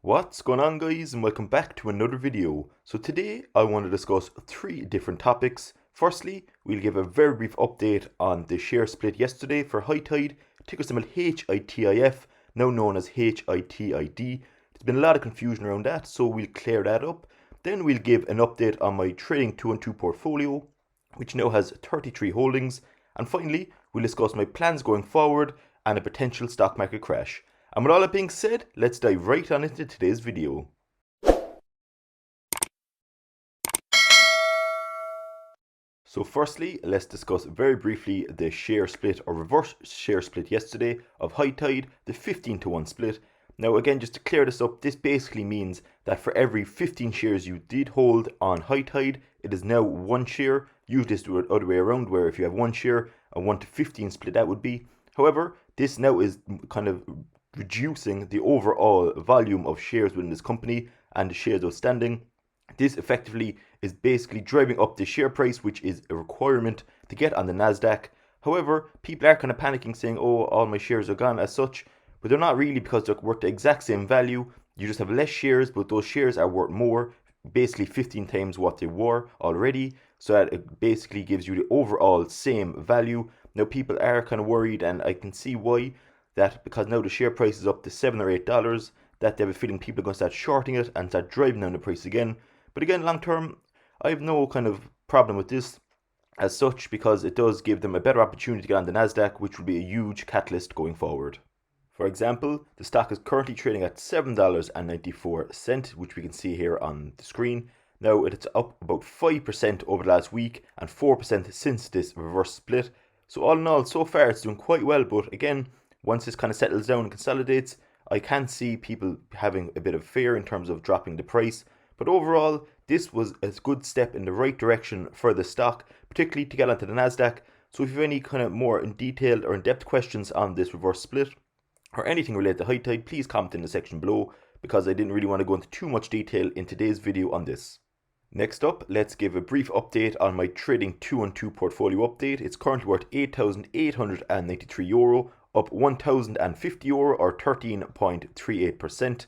What's going on, guys, and welcome back to another video. So today I want to discuss three different topics. Firstly, we'll give a very brief update on the share split yesterday for HighTide, ticker symbol HITIF, now known as HITID. There's been a lot of confusion around that, so we'll clear that up. Then we'll give an update on my trading 2-on-2 portfolio, which now has 33 holdings. And finally, we'll discuss my plans going forward and a potential stock market crash. And with all that being said, let's dive right on into today's video. So firstly, let's discuss very briefly the share split or reverse share split yesterday of HighTide, the 15-to-1 split. Now again, just to clear this up, this basically means that for every 15 shares you did hold on HighTide, it is now 1 share. Usually it's the other way around, where if you have 1 share, a 1-to-15 split that would be. However, this now is kind of reducing the overall volume of shares within this company and the shares outstanding. This effectively is basically driving up the share price, which is a requirement to get on the NASDAQ. However, people are kind of panicking, saying, oh, all my shares are gone as such, but they're not really, because they're worth the exact same value. You just have less shares, but those shares are worth more, basically 15 times what they were already. So that it basically gives you the overall same value. Now people are kind of worried, and I can see why. That because now the share price is up to $7 or $8, that they have a feeling people are going to start shorting it and start driving down the price again. But again, long term, I have no kind of problem with this as such, because it does give them a better opportunity to get on the NASDAQ, which will be a huge catalyst going forward. For example, the stock is currently trading at $7.94, which we can see here on the screen. Now it's up about 5% over the last week and 4% since this reverse split. So all in all, so far it's doing quite well, but again, once this kind of settles down and consolidates, I can see people having a bit of fear in terms of dropping the price. But overall, this was a good step in the right direction for the stock, particularly to get onto the NASDAQ. So if you have any kind of more in detailed or in-depth questions on this reverse split or anything related to HighTide, please comment in the section below, because I didn't really want to go into too much detail in today's video on this. Next up, let's give a brief update on my trading 2-on-2 portfolio update. It's currently worth €8,893, up €1,050 or 13.38%.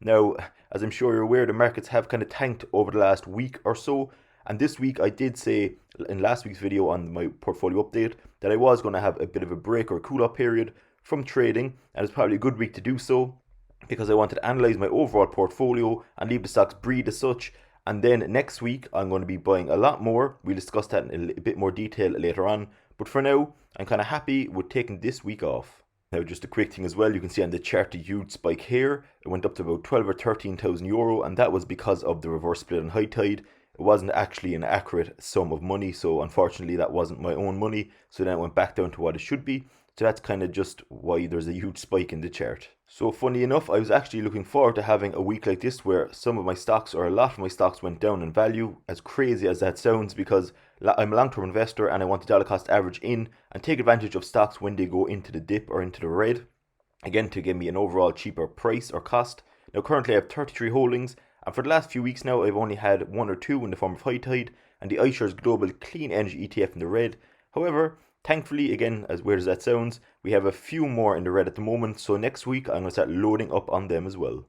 Now, as I'm sure you're aware, the markets have kind of tanked over the last week or so. And this week I did say in last week's video on my portfolio update that I was going to have a bit of a break or a cool-off period from trading. And it's probably a good week to do so, because I wanted to analyze my overall portfolio and leave the stocks breathe as such. And then next week I'm going to be buying a lot more. We'll discuss that in a bit more detail later on. But for now, I'm kind of happy with taking this week off. Now, just a quick thing as well, you can see on the chart a huge spike here. It went up to about 12 or 13,000 euro, and that was because of the reverse split on HighTide. It wasn't actually an accurate sum of money, so unfortunately that wasn't my own money. So then it went back down to what it should be. So that's kind of just why there's a huge spike in the chart. So funny enough, I was actually looking forward to having a week like this where some of my stocks, or a lot of my stocks, went down in value, as crazy as that sounds, because I'm a long-term investor and I want to dollar cost average in and take advantage of stocks when they go into the dip or into the red, again to give me an overall cheaper price or cost. Now currently I have 33 holdings, and for the last few weeks now I've only had 1 or 2 in the form of HighTide and the iShares Global Clean Energy ETF in the red. However, thankfully, again, as weird as that sounds, we have a few more in the red at the moment, so next week I'm going to start loading up on them as well.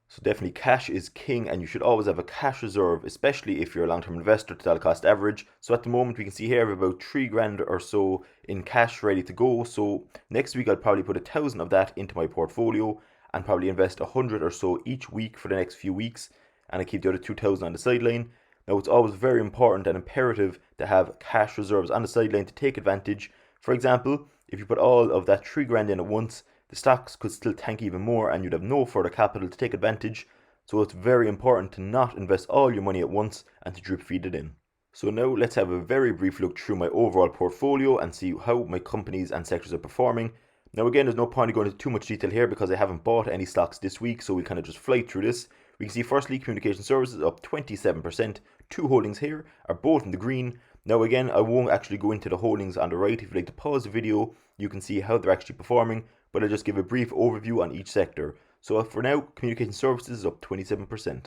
So definitely cash is king, and you should always have a cash reserve, especially if you're a long-term investor to dollar cost average. So at the moment we can see here I have about $3,000 or so in cash ready to go. So next week I'll probably put 1,000 of that into my portfolio and probably invest 100 or so each week for the next few weeks, and I keep the other 2,000 on the sideline. Now it's always very important and imperative to have cash reserves on the sideline to take advantage. For example, if you put all of that $3,000 in at once, the stocks could still tank even more and you'd have no further capital to take advantage. So it's very important to not invest all your money at once and to drip feed it in. So now let's have a very brief look through my overall portfolio and see how my companies and sectors are performing. Now again, there's no point in going into too much detail here because I haven't bought any stocks this week, so we kind of just fly through this. We can see firstly communication services up 27%. 2 holdings here are both in the green. Now again, I won't actually go into the holdings on the right. If you'd like to pause the video, you can see how they're actually performing, but I'll just give a brief overview on each sector. So for now, communication services is up 27%.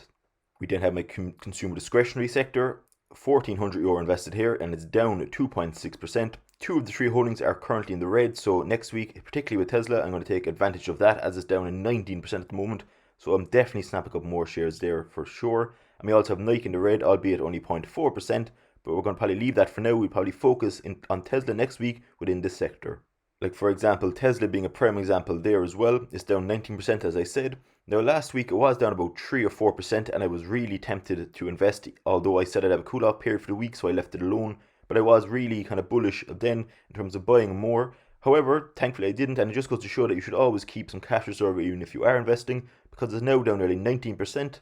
We then have my consumer discretionary sector, €1,400 invested here, and it's down 2.6%. 2 of the 3 holdings are currently in the red, so next week, particularly with Tesla, I'm going to take advantage of that, as it's down 19% at the moment. So I'm definitely snapping up more shares there for sure. And we also have Nike in the red, albeit only 0.4%, but we're going to probably leave that for now. We'll probably focus on Tesla next week within this sector. Like for example, Tesla being a prime example there as well. It's down 19% as I said. Now last week it was down about 3 or 4% and I was really tempted to invest, although I said I'd have a cool off period for the week, so I left it alone. But I was really kind of bullish then in terms of buying more. However, thankfully I didn't, and it just goes to show that you should always keep some cash reserve even if you are investing, because it's now down nearly 19%.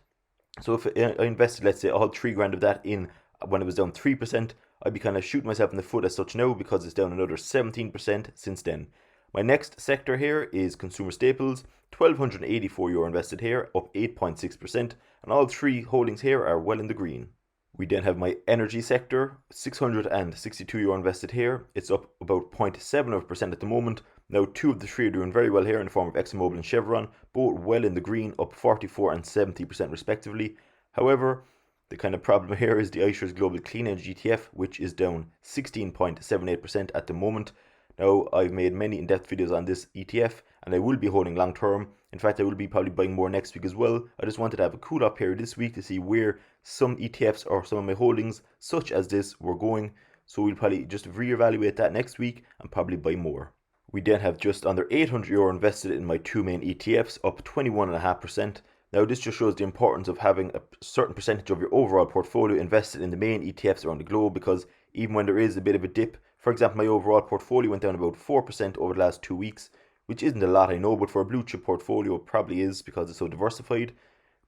So if I invested, let's say, all 3 grand of that in when it was down 3%, I'd be kind of shooting myself in the foot as such now, because it's down another 17% since then. My next sector here is consumer staples. €1,284 invested here, up 8.6%, and all 3 holdings here are well in the green. We then have my energy sector, €662 invested here. It's up about 0.7% at the moment. Now 2 of the 3 are doing very well here in the form of ExxonMobil and Chevron, both well in the green, up 44 and 70% respectively. However, the kind of problem here is the iShares Global Clean Energy ETF, which is down 16.78% at the moment. Now, I've made many in-depth videos on this ETF, and I will be holding long term. In fact, I will be probably buying more next week as well. I just wanted to have a cool off period this week to see where some ETFs or some of my holdings, such as this, were going. So we'll probably just reevaluate that next week and probably buy more. We then have just under €800 invested in my 2 main ETFs, up 21.5%. Now this just shows the importance of having a certain percentage of your overall portfolio invested in the main ETFs around the globe, because even when there is a bit of a dip, for example, my overall portfolio went down about 4% over the last 2 weeks, which isn't a lot, I know, but for a blue chip portfolio it probably is because it's so diversified.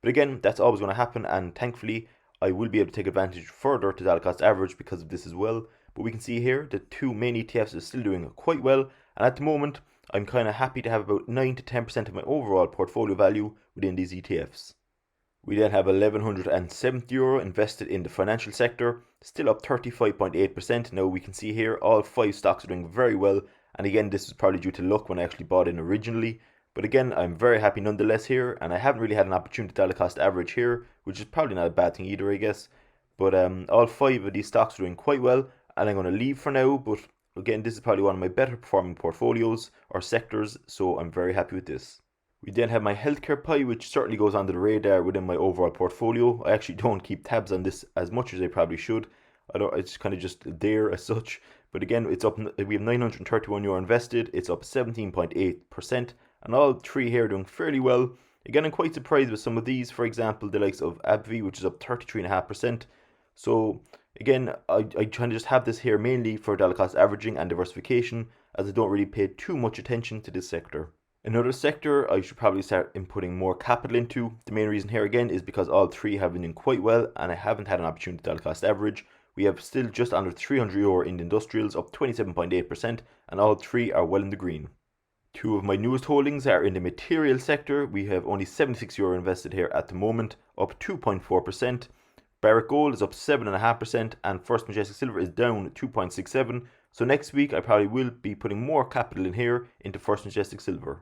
But again, that's always going to happen, and thankfully I will be able to take advantage further to dollar cost average because of this as well. But we can see here the 2 main ETFs are still doing quite well, and at the moment I'm kind of happy to have about 9 to 10% of my overall portfolio value within these ETFs. We then have €1,170 invested in the financial sector, still up 35.8%. Now we can see here all 5 stocks are doing very well, and again this is probably due to luck when I actually bought in originally. But again, I'm very happy nonetheless here, and I haven't really had an opportunity to dollar cost average here, which is probably not a bad thing either, I guess. But all 5 of these stocks are doing quite well, and I'm going to leave for now, but again, this is probably one of my better performing portfolios or sectors, so I'm very happy with this. We then have my healthcare pie, which certainly goes under the radar within my overall portfolio. I actually don't keep tabs on this as much as I probably should. It's kind of just there as such. But again, it's up. We have €931 invested. It's up 17.8%, and all 3 here are doing fairly well. Again, I'm quite surprised with some of these. For example, the likes of AbbVie, which is up 33.5%. So again, I try to just have this here mainly for dollar cost averaging and diversification, as I don't really pay too much attention to this sector. Another sector I should probably start inputting more capital into. The main reason here again is because all 3 have been doing quite well, and I haven't had an opportunity to dollar cost average. We have still just under €300 in the industrials, up 27.8%, and all 3 are well in the green. 2 of my newest holdings are in the material sector. We have only €76 invested here at the moment, up 2.4%. Barrick Gold is up 7.5%, and First Majestic Silver is down 2.67%. So next week I probably will be putting more capital in here into First Majestic Silver.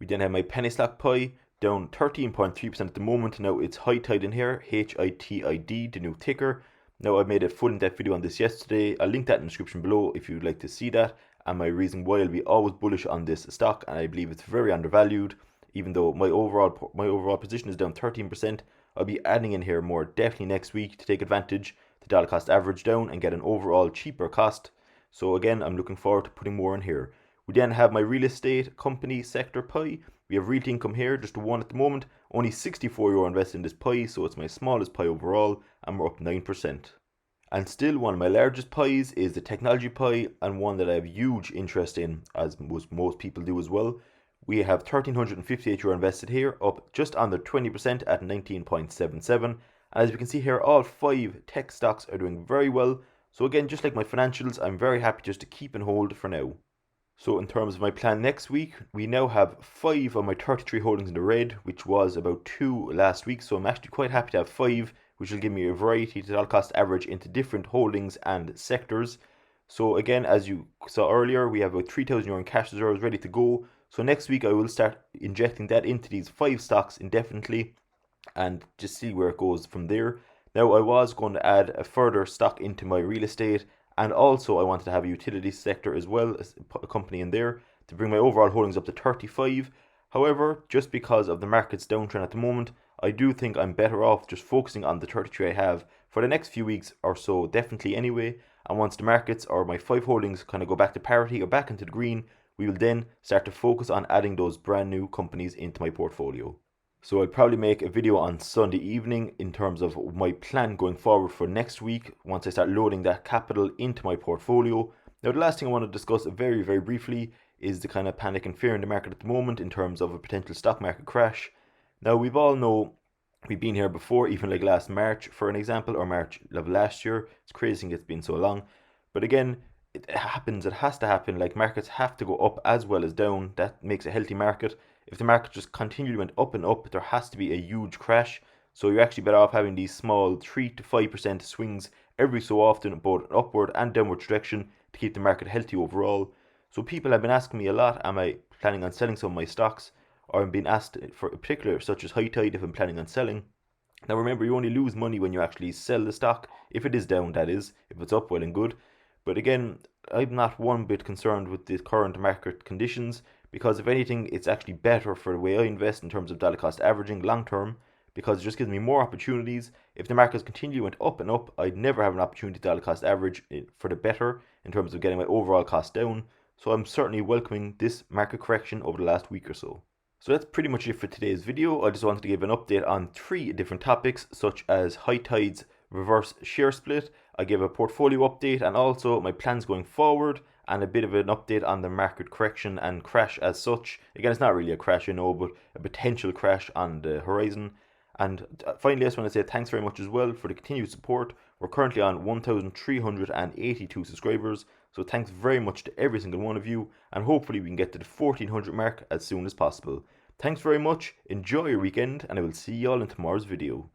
We then have my penny stock pie, down 13.3% at the moment. Now it's HighTide in here, HITID, the new ticker. Now I made a full in-depth video on this yesterday. I'll link that in the description below if you'd like to see that, and my reason why I'll be always bullish on this stock, and I believe it's very undervalued. Even though my overall position is down 13%, I'll be adding in here more definitely next week to take advantage to dollar cost average down and get an overall cheaper cost. So again, I'm looking forward to putting more in here. We then have my real estate company sector pie. We have Realty Income here, just 1 at the moment. Only €64 invested in this pie, so it's my smallest pie overall, and we're up 9%. And still, one of my largest pies is the technology pie, and one that I have huge interest in, as most people do as well. We have €1,358 invested here, up just under 20% at 19.77. And as you can see here, all 5 tech stocks are doing very well. So again, just like my financials, I'm very happy just to keep and hold for now. So in terms of my plan next week, we now have 5 of my 33 holdings in the red, which was about 2 last week. So I'm actually quite happy to have 5, which will give me a variety to dollar cost average into different holdings and sectors. So again, as you saw earlier, we have about €3,000 in cash reserves ready to go. So next week I will start injecting that into these 5 stocks indefinitely and just see where it goes from there. Now I was going to add a further stock into my real estate, and also I wanted to have a utility sector as well, as a company in there, to bring my overall holdings up to 35. However, just because of the market's downtrend at the moment, I do think I'm better off just focusing on the 33 I have for the next few weeks or so, definitely anyway. And once the markets or my 5 holdings kind of go back to parity or back into the green, we will then start to focus on adding those brand new companies into my portfolio. So I'll probably make a video on Sunday evening in terms of my plan going forward for next week once I start loading that capital into my portfolio. Now the last thing I want to discuss very, very briefly is the kind of panic and fear in the market at the moment in terms of a potential stock market crash. Now we've all know we've been here before, even like last March for an example, or March of last year. It's crazy it's been so long. But again, it happens, it has to happen. Like markets have to go up as well as down. That makes a healthy market. If the market just continually went up and up, there has to be a huge crash. So you're actually better off having these small 3 to 5% swings every so often, both upward and downward direction, to keep the market healthy overall. So people have been asking me a lot, am I planning on selling some of my stocks? Or I'm being asked for a particular, such as HighTide, if I'm planning on selling. Now remember, you only lose money when you actually sell the stock, if it is down, that is. If it's up, well and good. But again, I'm not one bit concerned with the current market conditions, because if anything, it's actually better for the way I invest in terms of dollar cost averaging long term, because it just gives me more opportunities. If the markets continue went up and up, I'd never have an opportunity to dollar cost average for the better in terms of getting my overall cost down. So I'm certainly welcoming this market correction over the last week or so. So that's pretty much it for today's video. I just wanted to give an update on 3 different topics, such as HighTides Reverse Share Split. I gave a portfolio update and also my plans going forward, and a bit of an update on the market correction and crash as such. Again, it's not really a crash, but a potential crash on the horizon. And finally, I just want to say thanks very much as well for the continued support. We're currently on 1,382 subscribers, so thanks very much to every single one of you, and hopefully we can get to the 1,400 mark as soon as possible. Thanks very much, enjoy your weekend, and I will see you all in tomorrow's video.